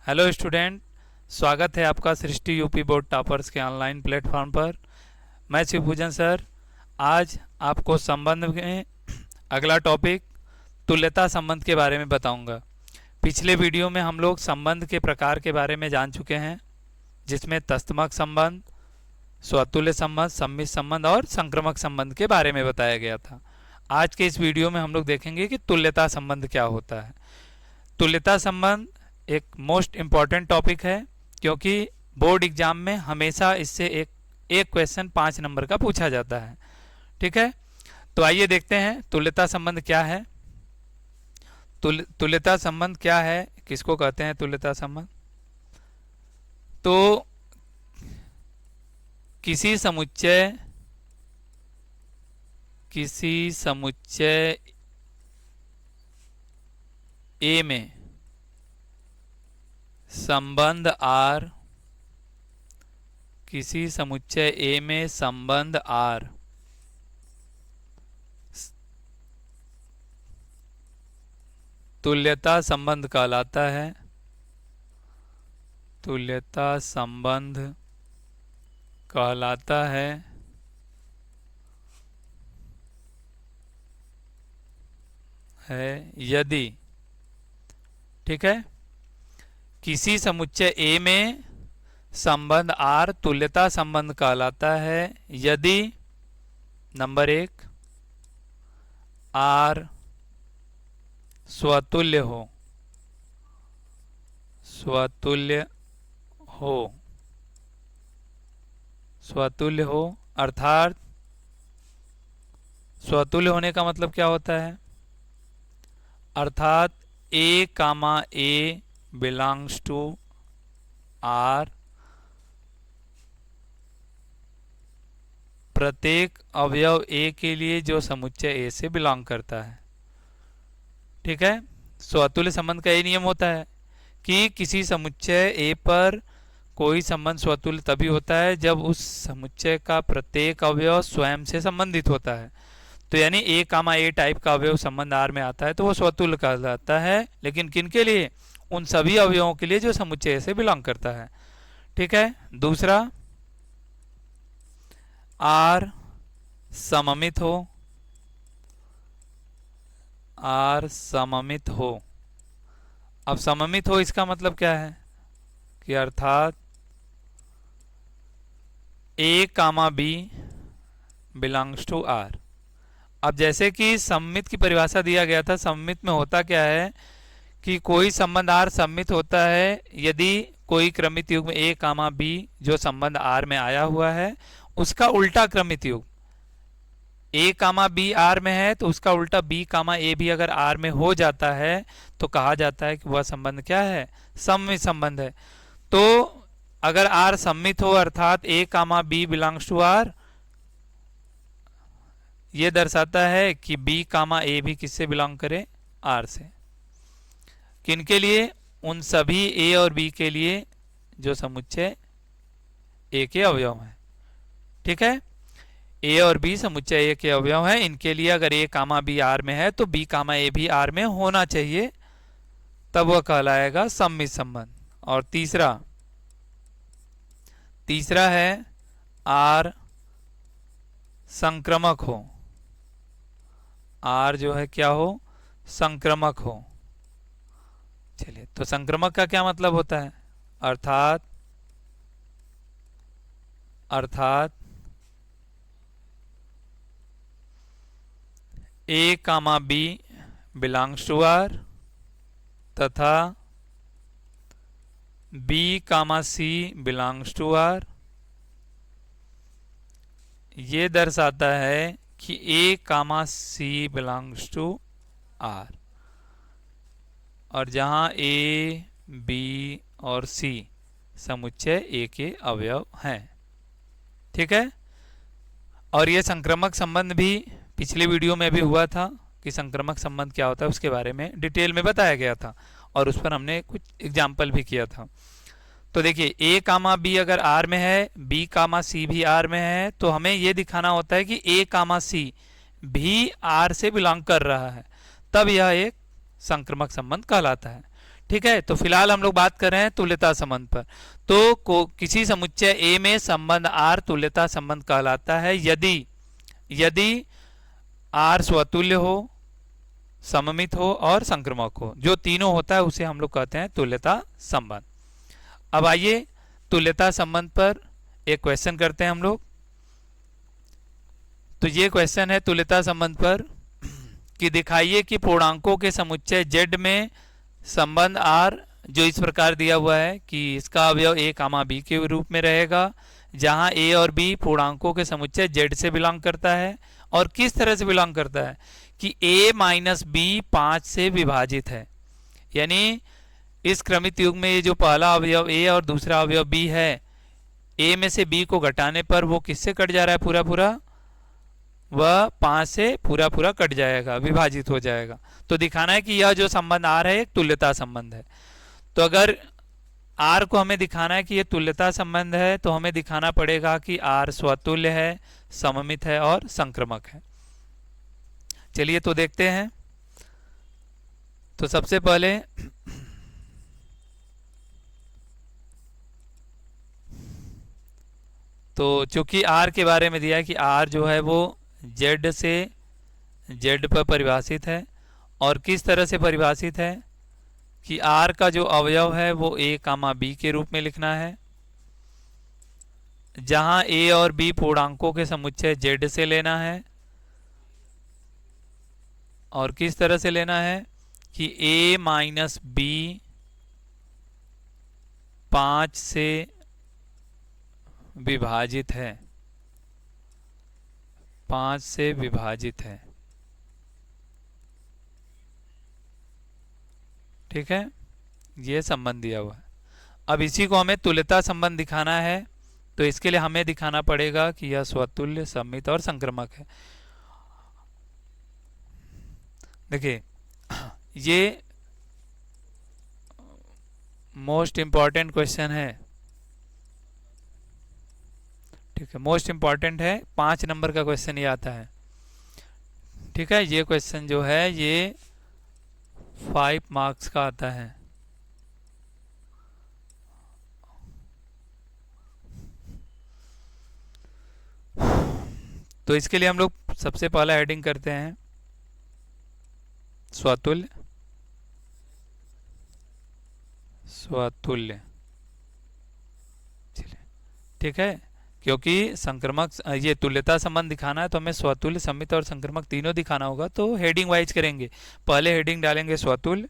Hello student, स्वागत है आपका सृष्टि यूपी बोर्ड टॉपर्स के ऑनलाइन प्लेटफॉर्म पर। मैं शिवपूजन सर आज आपको संबंध में अगला टॉपिक तुल्यता संबंध के बारे में बताऊंगा। पिछले वीडियो में हम लोग संबंध के प्रकार के बारे में जान चुके हैं, जिसमें तस्थमक संबंध, स्वतुल्य संबंध, सम्मित संबंध और संक्रमक संबंध के बारे में बताया गया था। आज के इस वीडियो में हम लोग देखेंगे कि तुल्यता संबंध क्या होता है। तुल्यता संबंध एक मोस्ट इम्पॉर्टेंट टॉपिक है, क्योंकि बोर्ड एग्जाम में हमेशा इससे एक क्वेश्चन 5 नंबर का पूछा जाता है। ठीक है, तो आइए देखते हैं तुल्यता संबंध क्या है। तुल्यता संबंध क्या है, किसको कहते हैं तुल्यता संबंध? तो किसी समुच्चय ए में संबंध R, किसी समुच्चय A में संबंध R तुल्यता संबंध कहलाता है। तुल्यता संबंध कहलाता है यदि, ठीक है, किसी समुच्चय A में संबंध R तुल्यता संबंध कहलाता है यदि नंबर 1 R स्वतुल्य हो, स्वतुल्य हो अर्थात स्वतुल्य होने का मतलब क्या होता है? अर्थात A, A belongs to R, प्रत्येक अवयव A के लिए जो समुच्चय A से बिलोंग करता है। ठीक है, स्वतुल्य संबंध का ये नियम होता है कि किसी समुच्चय A पर कोई संबंध स्वतुल्य तभी होता है जब उस समुच्चय का प्रत्येक अवयव स्वयं से संबंधित होता है। तो यानी A, A टाइप का अवयव संबंध R में आता है तो वो स्वतुल्य कहलाता है, लेकिन किन के लिए? उन सभी अवयवों के लिए जो समुच्चय से बिलोंग करता है। ठीक है, दूसरा R सममित हो, R सममित हो। अब सममित हो इसका मतलब क्या है कि अर्थात A, B belongs to R। अब जैसे कि सममित की परिभाषा दिया गया था, सममित में होता क्या है कि कोई संबंध R सममित होता है यदि कोई क्रमित युग्म A, B जो संबंध R में आया हुआ है उसका उल्टा क्रमित युग्म A, B R में है तो उसका उल्टा B, A भी अगर R में हो जाता है तो कहा जाता है कि वह संबंध क्या है? सममित संबंध है। तो अगर R सममित हो अर्थात A, B belongs to R, ये दर्शाता है कि B, A भी किससे बिलोंग करे? R से। किनके लिए? उन सभी A और B के लिए जो समुच्चय A के अवयव हैं। ठीक है, A और B समुच्चय A के अवयव हैं, इनके लिए अगर A, B R में है तो B, A भी R में होना चाहिए, तब वह कहलाएगा सम्मित संबंध। और तीसरा है R संक्रमक हो, R जो है क्या हो? संक्रमक हो। चलिए, तो संक्रमक का क्या मतलब होता है? अर्थात A, B belongs to R तथा B, C belongs to R। ये दर्शाता है कि A, C belongs to R, और जहां A, B और C समुच्चय A के अवयव हैं। ठीक है, और ये संक्रमक संबंध भी पिछले वीडियो में भी हुआ था कि संक्रमक संबंध क्या होता है, उसके बारे में डिटेल में बताया गया था और उस पर हमने कुछ एग्जाम्पल भी किया था। तो देखिए A, B अगर R में है, B, C भी R में है, तो हमें ये दिखाना होता है कि A, C भी R से बिलोंग कर रहा है, तब यह एक संक्रमक संबंध कहलाता है। ठीक है, तो फिलहाल हम लोग बात कर रहे हैं तुल्यता संबंध पर। तो किसी समुच्चय ए में संबंध आर तुल्यता संबंध कहलाता है यदि यदि आर स्वतुल्य हो, सममित हो और संक्रामक हो। जो तीनों होता है उसे हम लोग कहते हैं तुल्यता संबंध। अब आइए तुल्यता संबंध पर एक क्वेश्चन करते हैं हम लोग। तो ये क्वेश्चन है तुल्यता संबंध पर कि दिखाइए कि पूर्णांकों के समुच्चय z में संबंध r जो इस प्रकार दिया हुआ है कि इसका अवयव a कामा b के रूप में रहेगा, जहां a और b पूर्णांकों के समुच्चय z से बिलोंग करता है। और किस तरह से बिलोंग करता है कि a माइनस b 5 से विभाजित है। यानी इस क्रमित युग में ये जो पहला अवयव a और दूसरा अवयव b है, a में से b को घटाने पर वो किससे कट जा रहा है, पूरा पूरा वह 5 से पूरा पूरा कट जाएगा, विभाजित हो जाएगा। तो दिखाना है कि यह जो संबंध आर है एक तुल्यता संबंध है। तो अगर आर को हमें दिखाना है कि यह तुल्यता संबंध है, तो हमें दिखाना पड़ेगा कि आर स्वतुल्य है, सममित है और संक्रामक है। चलिए तो देखते हैं। तो सबसे पहले तो चूंकि आर के बारे में दिया है कि आर जो है वो z से z पर परिभाषित है, और किस तरह से परिभाषित है कि r का जो अवयव है वो a कामा b के रूप में लिखना है, जहां a और b पूर्णांकों के समुच्चय z से लेना है। और किस तरह से लेना है कि a माइनस b 5 से विभाजित है, 5 से विभाजित है। ठीक है, ये संबंध दिया हुआ है। अब इसी को हमें तुल्यता संबंध दिखाना है, तो इसके लिए हमें दिखाना पड़ेगा कि यह स्वतुल्य, सममित और संक्रामक है। देखिए ये मोस्ट इंपॉर्टेंट क्वेश्चन है। ठीक है, मोस्ट इंपॉर्टेंट है, 5 नंबर का क्वेश्चन ये आता है। ठीक है, ये क्वेश्चन जो है ये 5 मार्क्स का आता है। तो इसके लिए हम लोग सबसे पहला हेडिंग करते हैं स्वतुल्य। स्वतुल्य, चलिए ठीक है, क्योंकि संक्रामक ये तुल्यता संबंध दिखाना है तो हमें स्वतुल्य, सममित और संक्रामक तीनों दिखाना होगा। तो हेडिंग वाइज करेंगे, पहले हेडिंग डालेंगे स्वतुल्य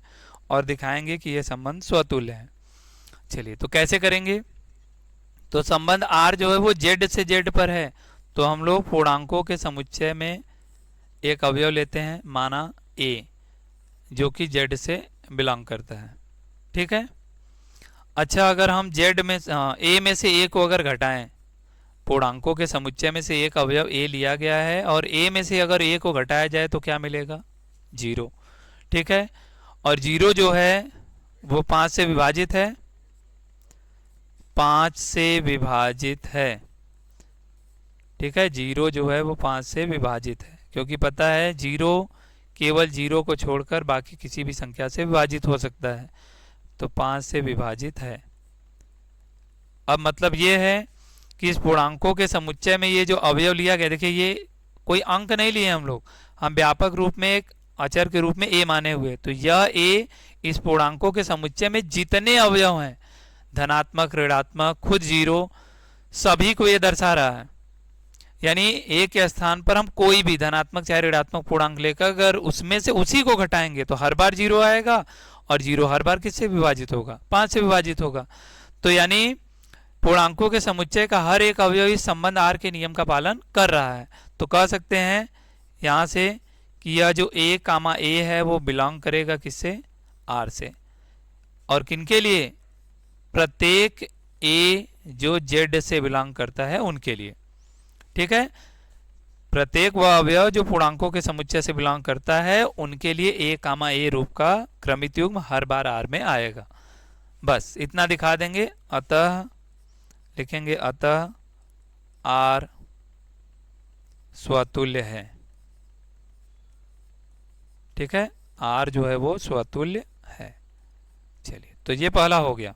और दिखाएंगे कि यह संबंध स्वतुल्य है। चलिए तो कैसे करेंगे। तो संबंध R जो है वो Z से Z पर है, तो हम लोग पूर्णांकों के समुच्चय में एक अवयव लेते हैं, माना A, जो कि Z से बिलोंग करता है। ठीक है, अच्छा अगर हम Z में A में से A को अगर घटाएं, पूर्णांकों के समुच्चय में से एक अवयव A लिया गया है और A में से अगर A को घटाया जाए तो क्या मिलेगा, 0। ठीक है, और 0 जो है वो 5 से विभाजित है, 5 से विभाजित है। ठीक है, 0 जो है वो 5 से विभाजित है, क्योंकि पता है 0 केवल 0 को छोड़कर बाकी किसी भी संख्या से विभाजित हो सकता है, तो 5 से विभाजित है। अब मतलब ये है कि इस पूर्णांकों के समुच्चय में ये जो अवयव लिया गया, देखिए ये कोई अंक नहीं लिए हम लोग, हम व्यापक रूप में एक अचर के रूप में a माने हुए। तो यह a इस पूर्णांकों के समुच्चय में जितने अवयव हैं, धनात्मक, ऋणात्मक, खुद 0, सभी को ये दर्शा रहा है। यानी a के स्थान पर हम कोई भी धनात्मक चाहे ऋणात्मक पूर्णांक लेकर अगर उसमें से उसी को घटाएंगे तो हर बार 0 आएगा, और 0 हर बार किससे विभाजित होगा, 5 से विभाजित होगा। तो यानी पूर्णांकों के समुच्चय का हर एक अवयव इस संबंध R के नियम का पालन कर रहा है। तो कह सकते हैं यहाँ से कि यह जो A कामा A है वो बिलोंग करेगा किससे, R से। और किनके लिए, प्रत्येक A जो Z से बिलोंग करता है उनके लिए। ठीक है, प्रत्येक वह अवयव जो पूर्णांकों के समुच्चय से बिलोंग करता है उनके लिए A कामा A रूप का क्रमित युग्म हर बार R में आएगा। बस इतना दिखा देंगे। अतः लिखेंगे अतः R स्वतुल्य है। ठीक है, R जो है वो स्वतुल्य है। चलिए, तो ये पहला हो गया।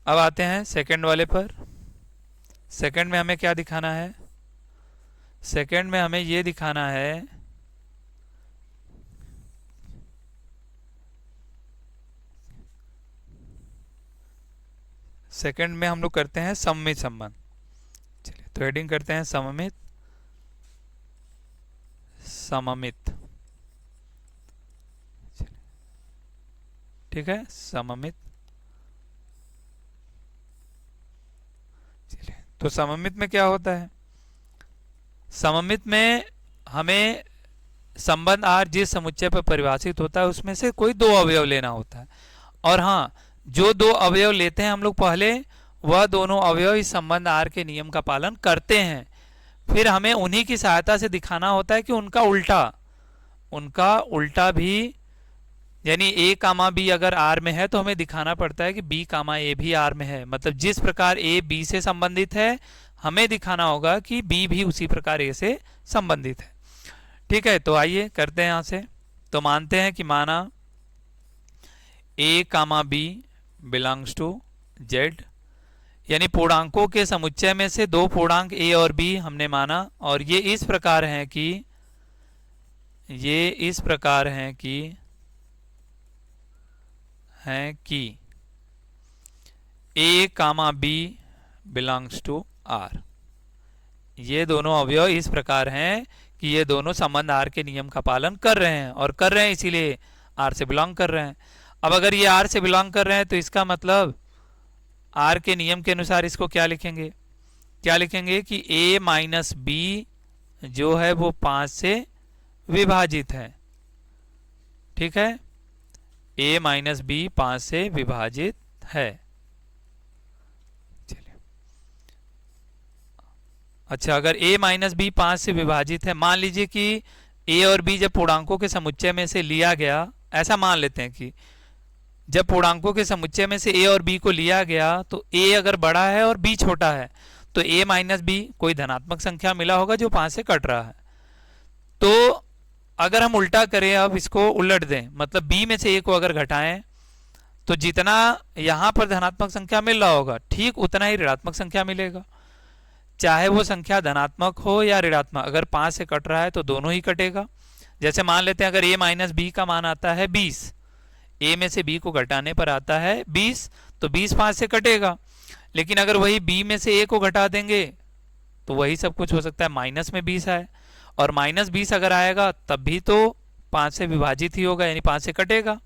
अब आते हैं सेकंड वाले पर। सेकंड में हमें क्या दिखाना है? सेकंड में हमें ये दिखाना है सेकंड में हम लोग करते हैं सममित संबंध। चलिए, तो हेडिंग करते हैं सममित सममित। ठीक है, सममित। चलिए, तो सममित में क्या होता है? सममित में हमें संबंध आर जिस समुच्चय पर परिभाषित होता है उसमें से कोई दो अवयव लेना होता है। और हाँ, जो दो अवयव लेते हैं हम लोग पहले, वह दोनों अवयव इस संबंध आर के नियम का पालन करते हैं। फिर हमें उन्हीं की सहायता से दिखाना होता है कि उनका उल्टा भी, यानी ए कामा बी अगर आर में है तो हमें दिखाना पड़ता है कि बी कामा ए भी आर में है। मतलब जिस प्रकार ए बी से संबंधित है, हमें दिखाना होगा कि बी भी उसी प्रकार ए से संबंधित है। ठीक है, तो आइए करते हैं यहां से। तो मानते हैं कि माना a comma b belongs to Z, यानी पूर्णांकों के समुच्चय में से दो पूर्णांक ए और बी हमने माना, और ये इस प्रकार हैं कि a comma b belongs to are. ये दोनों अवयव इस प्रकार हैं कि ये दोनों संबंध आर के नियम का पालन कर रहे हैं, और कर रहे हैं इसीलिए आर से बिलोंग कर रहे हैं। अब अगर ये आर से बिलोंग कर रहे हैं तो इसका मतलब आर के नियम के अनुसार इसको क्या लिखेंगे कि ए माइनस बी जो है वो 5 से विभाजित है। ठीक है, a माइनस बी 5 से विभाजित है। चलिए, अच्छा, अगर a माइनस बी 5 से विभाजित है, मान लीजिए कि a और b जब पूर्णांकों के समुच्चय में से लिया गया, ऐसा मान लेते हैं कि जब पूर्णांकों के समुच्चय में से a और b को लिया गया तो a अगर बड़ा है और b छोटा है तो a माइनस बी कोई धनात्मक संख्या मिला होगा जो 5 से कट रहा है। तो अगर हम उल्टा करें, अब इसको उलट दें, मतलब b में से a को अगर घटाएं तो जितना यहां पर धनात्मक संख्या मिल रहा होगा ठीक उतना ही ऋणात्मक संख्या मिलेगा, चाहे वो संख्या धनात्मक हो या ऋणात्मक। अगर 5 से कट रहा है तो दोनों ही कटेगा। जैसे मान लेते हैं अगर a माइनस बी का मान आता है 20, a में से b को घटाने पर आता है 20, तो 20 5 से कटेगा। लेकिन अगर वही b में से a को घटा देंगे तो वही सब कुछ हो सकता है माइनस में 20 आए, और माइनस 20 अगर आएगा तब भी तो 5 से विभाजित ही होगा, यानी 5 से कटेगा।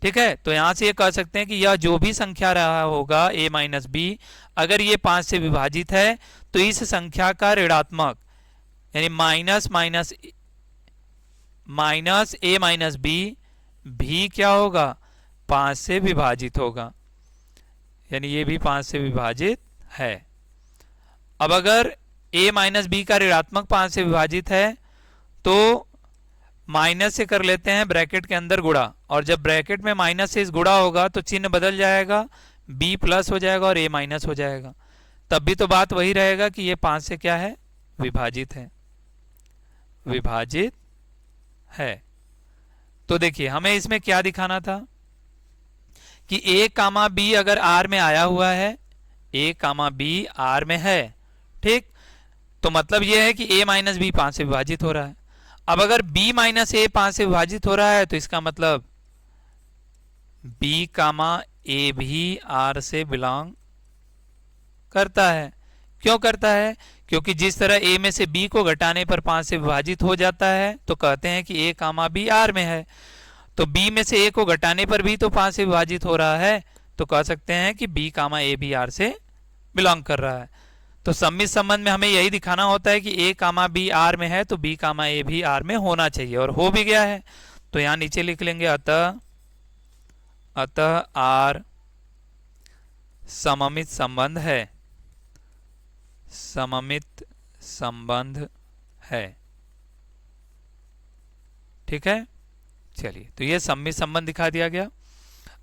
ठीक है, तो यहां से ये कह सकते हैं कि यह जो भी संख्या रहा होगा a माइनस बी, अगर ये 5 से विभाजित है तो इस संख्या का ऋणात्मक, यानी माइनस a माइनस बी भी क्या होगा, 5 से विभाजित होगा, यानी ये भी 5 से विभाजित है। अब अगर a माइनस बी का ऋणात्मक 5 से विभाजित है तो माइनस से कर लेते हैं ब्रैकेट के अंदर गुणा, और जब ब्रैकेट में माइनस से इस गुणा होगा तो चिन्ह बदल जाएगा, b प्लस हो जाएगा और a माइनस हो जाएगा। तब भी तो बात वही रहेगा कि ये 5 से क्या है, विभाजित है। तो देखिए, हमें इसमें क्या दिखाना था कि a कामा b अगर r में आया हुआ है, a कामा b r में है, ठीक, तो मतलब यह है कि a माइनस बी 5 से विभाजित हो रहा है। अब अगर b माइनस ए 5 से विभाजित हो रहा है तो इसका मतलब b कामा a भी r से बिलोंग करता है। क्यों करता है? क्योंकि जिस तरह a में से b को घटाने पर 5 से विभाजित हो जाता है, तो कहते हैं कि a कामा b r में है, तो b में से a को घटाने पर भी तो 5 से विभाजित हो रहा है, तो कह सकते हैं कि b कामा a भी r से बिलोंग कर रहा है। तो सममित संबंध में हमें यही दिखाना होता है कि a कामा b r में है तो b कामा a भी r में होना चाहिए, और हो भी गया है। तो यहां नीचे लिख लेंगे अतः r सममित संबंध है। ठीक है, चलिए, तो ये सममित संबंध दिखा दिया गया।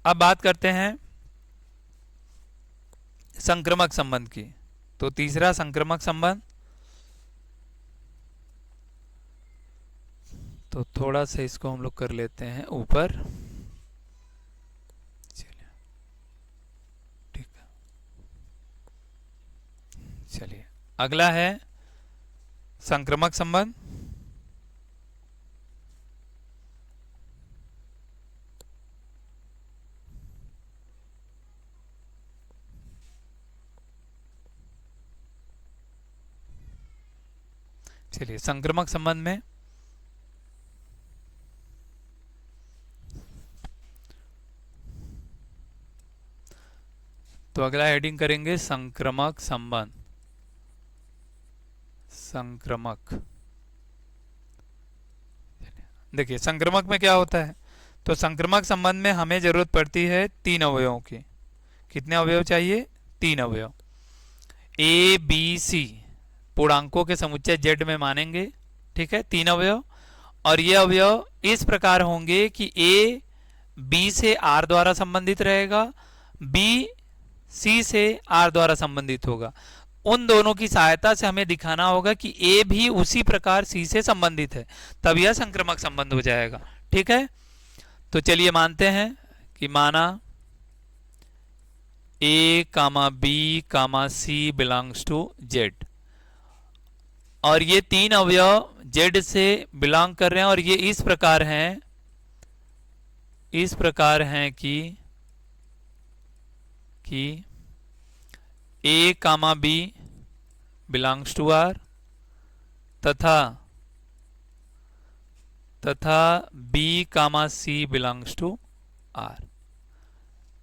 अब बात करते हैं संक्रमक संबंध की। तो तीसरा संक्रमक संबंध, तो थोड़ा सा इसको हम लोग कर लेते हैं ऊपर। चलिए अगला है संक्रामक संबंध। चलिए संक्रामक संबंध में तो अगला हेडिंग करेंगे संक्रामक संबंध। संक्रामक, देखिए संक्रामक में क्या होता है, तो संक्रामक संबंध में हमें जरूरत पड़ती है 3 अवयवों की। कितने अवयव चाहिए? 3 अवयव। ए बी सी पूर्णांकों के समुच्चय जेड में मानेंगे, ठीक है, 3 अवयव। और ये अवयव इस प्रकार होंगे कि ए बी से आर द्वारा संबंधित रहेगा, बी सी से आर द्वारा संबंधित होगा। उन दोनों की सहायता से हमें दिखाना होगा कि ए भी उसी प्रकार सी से संबंधित है, तब यह संक्रामक संबंध हो जाएगा। ठीक है, तो चलिए मानते हैं कि माना a comma b comma c belongs to z, और ये 3 अवयव जेड से बिलोंग कर रहे हैं, और ये इस प्रकार हैं कि a comma b belongs to r तथा b comma c belongs to r.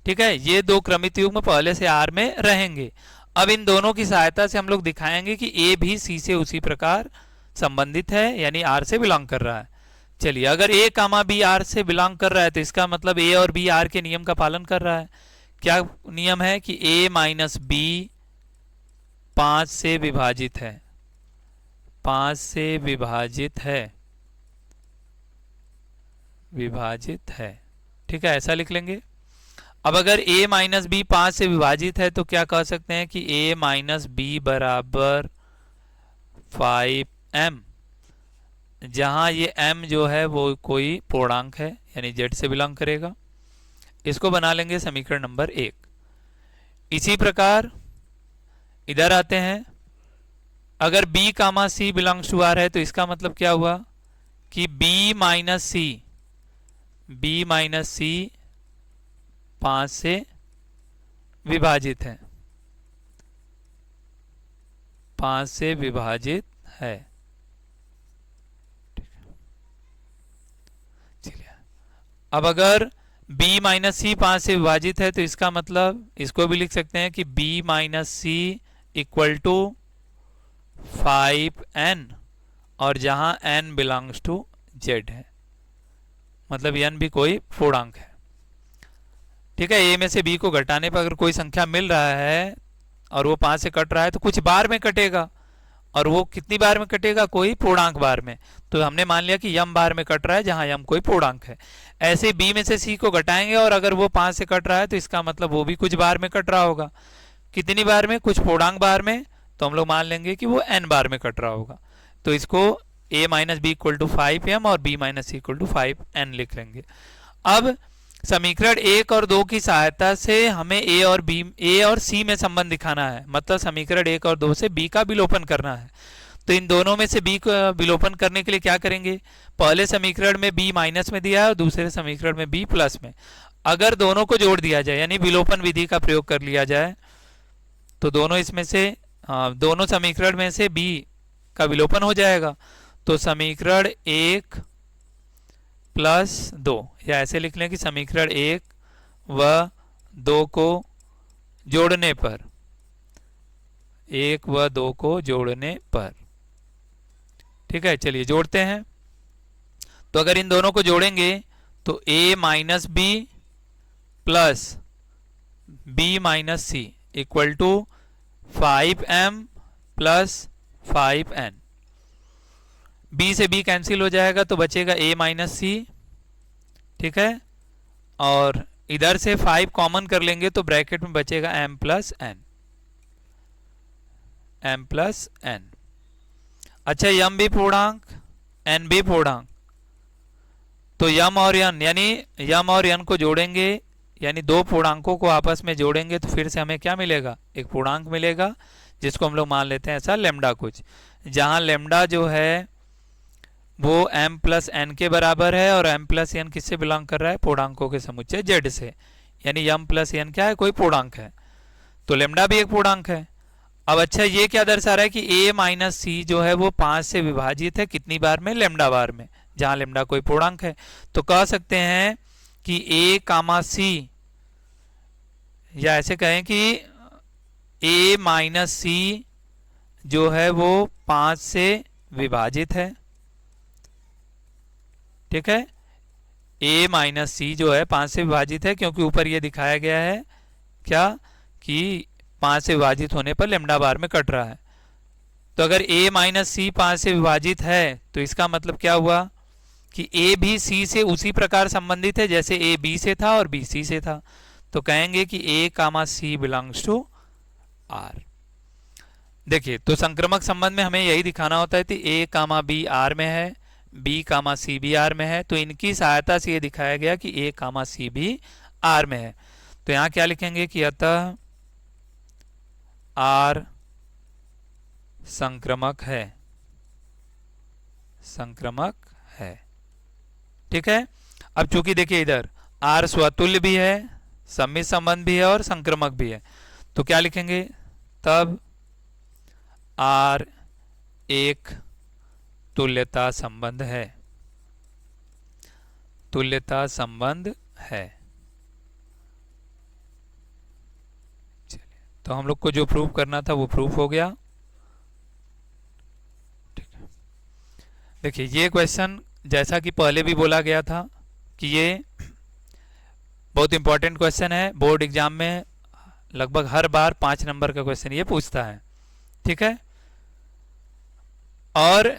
ठीक है, ये 2 क्रमित युग्म पहले से आर में रहेंगे। अब इन दोनों की सहायता से हम लोग दिखाएंगे कि ए भी सी से उसी प्रकार संबंधित है, यानी आर से बिलोंग कर रहा है। चलिए, अगर ए कामा बी आर से बिलोंग कर रहा है तो इसका मतलब ए और बी आर के नियम का पालन कर रहा है। क्या नियम है कि ए माइनस बी 5 से विभाजित है, 5 से विभाजित है। ठीक है, ऐसा लिख लेंगे। अब अगर a माइनस बी 5 से विभाजित है तो क्या कह सकते हैं कि a माइनस बी बराबर 5m, जहां ये m जो है वो कोई पूर्णांक है, यानी z से बिलोंग करेगा। इसको बना लेंगे समीकरण नंबर 1। इसी प्रकार इधर आते हैं, अगर b comma c belongs to r है तो इसका मतलब क्या हुआ कि b माइनस सी 5 से विभाजित है, 5 से विभाजित है। चलिए, अब अगर b माइनस सी 5 से विभाजित है तो इसका मतलब इसको भी लिख सकते हैं कि b minus c equal to 5n, और जहां n बिलोंग्स टू z है, मतलब n भी कोई पूर्णांक है। ठीक है, a में से b को घटाने पर अगर कोई संख्या मिल रहा है और वो 5 से कट रहा है तो कुछ बार में कटेगा, और वो कितनी बार में कटेगा? कोई पूर्णांक बार में। तो हमने मान लिया कि यम बार में कट रहा है जहां यम कोई पूर्णांक है। ऐसे b में से c को घटाएंगे और अगर वो 5 से कट रहा है तो इसका मतलब वो भी कुछ बार में कट रहा होगा। कितनी बार में? कुछ पूर्णांक बार में। तो हम लोग मान लेंगे कि वो n बार में कट रहा होगा। तो इसको a minus b equal to 5m और b minus c equal to 5n लिख लेंगे। अब समीकरण 1 और 2 की सहायता से हमें ए और सी में संबंध दिखाना है, मतलब समीकरण 1 और 2 से b का विलोपन करना है। तो इन दोनों में से b का विलोपन करने के लिए क्या करेंगे? पहले समीकरण में b माइनस में दिया है और दूसरे समीकरण में b प्लस में। अगर दोनों को जोड़ दिया जाए, यानी विलोपन विधि का प्रयोग कर लिया जाए, तो दोनों समीकरण में से b का विलोपन हो जाएगा। तो समीकरण 1 प्लस 2, या ऐसे लिख लें कि समीकरण 1 व 2 को जोड़ने पर, 1 व 2 को जोड़ने पर। ठीक है, चलिए जोड़ते हैं। तो अगर इन दोनों को जोड़ेंगे तो a minus b plus b minus c equal to 5m plus 5n। b से b कैंसिल हो जाएगा तो बचेगा a माइनस सी। ठीक है, और इधर से 5 कॉमन कर लेंगे तो ब्रैकेट में बचेगा m प्लस n। अच्छा, m भी पूर्णांक, n भी पूर्णांक, तो m और n, यानी m और n को जोड़ेंगे, यानी 2 पूर्णांकों को आपस में जोड़ेंगे तो फिर से हमें क्या मिलेगा? एक पूर्णांक मिलेगा जिसको हम लोग मान लेते हैं ऐसा लेमडा कुछ, जहां लेमडा जो है वो m प्लस एन के बराबर है और m प्लस एन किससे बिलोंग कर रहा है, पूर्णांकों के समुच्चय z से, यानी m प्लस एन क्या है, कोई पूर्णांक है, तो लेमडा भी एक पूर्णांक है। अब अच्छा ये क्या दर्शा रहा है कि a माइनस सी जो है वो 5 से विभाजित है कितनी बार में, लेमडा बार में, जहां लेमडा कोई पूर्णांक है। तो कह सकते हैं कि a कामा सी, या ऐसे कहें कि a माइनस सी जो है वो 5 से विभाजित है, ठीक है। a माइनस सी जो है 5 से विभाजित है, क्योंकि ऊपर ये दिखाया गया है क्या कि 5 से विभाजित होने पर लेमडा बार में कट रहा है। तो अगर a माइनस सी 5 से विभाजित है तो इसका मतलब क्या हुआ कि a भी c से उसी प्रकार संबंधित है जैसे a b से था और b c से था। तो कहेंगे कि a comma c belongs to r। देखिए, तो संक्रमक संबंध में हमें यही दिखाना होता है कि a कामा b r में है, b कामा c भी r में है, तो इनकी सहायता से ये दिखाया गया कि a कामा c भी r में है। तो यहां क्या लिखेंगे कि अतः r संक्रमक है, संक्रमक है, ठीक है। अब चूंकि देखिए इधर r स्वतुल्य भी है, सम्मित संबंध भी है और संक्रमक भी है, तो क्या लिखेंगे, तब r एक तुल्यता संबंध है, तुल्यता संबंध है। चलिए, तो हम लोग को जो प्रूव करना था वो प्रूफ हो गया, ठीक है। देखिए ये क्वेश्चन जैसा कि पहले भी बोला गया था कि ये बहुत इंपॉर्टेंट क्वेश्चन है, बोर्ड एग्जाम में लगभग हर बार 5 नंबर का क्वेश्चन ये पूछता है, ठीक है। और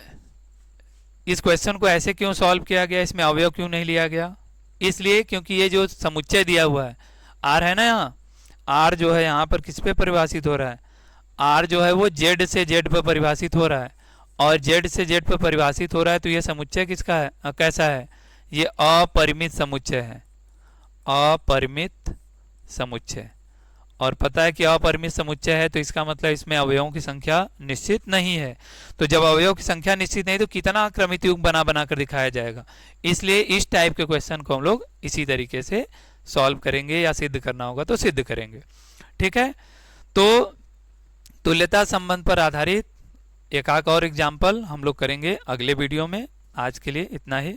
इस क्वेश्चन को ऐसे क्यों सॉल्व किया गया, इसमें अवयव क्यों नहीं लिया गया, इसलिए क्योंकि ये जो समुच्चय दिया हुआ है r है ना, यहाँ r जो है यहाँ पर किस पे परिभाषित हो रहा है, r जो है वो z से z पर परिभाषित हो रहा है, और z से z पर परिभाषित हो रहा है, तो ये समुच्चय किसका है, कैसा है, ये अपरिमित समुच्चय है, अपरिमित समुच्चय। और पता है कि अपरिमित समुच्चय है तो इसका मतलब इसमें अवयवों की संख्या निश्चित नहीं है। तो जब अवयवों की संख्या निश्चित नहीं तो कितना क्रमित युग्म बना बना कर दिखाया जाएगा। इसलिए इस टाइप के क्वेश्चन को हम लोग इसी तरीके से सॉल्व करेंगे, या सिद्ध करना होगा तो सिद्ध करेंगे, ठीक है। तो तुल्यता संबंध पर आधारित एक और एग्जाम्पल हम लोग करेंगे अगले वीडियो में। आज के लिए इतना ही।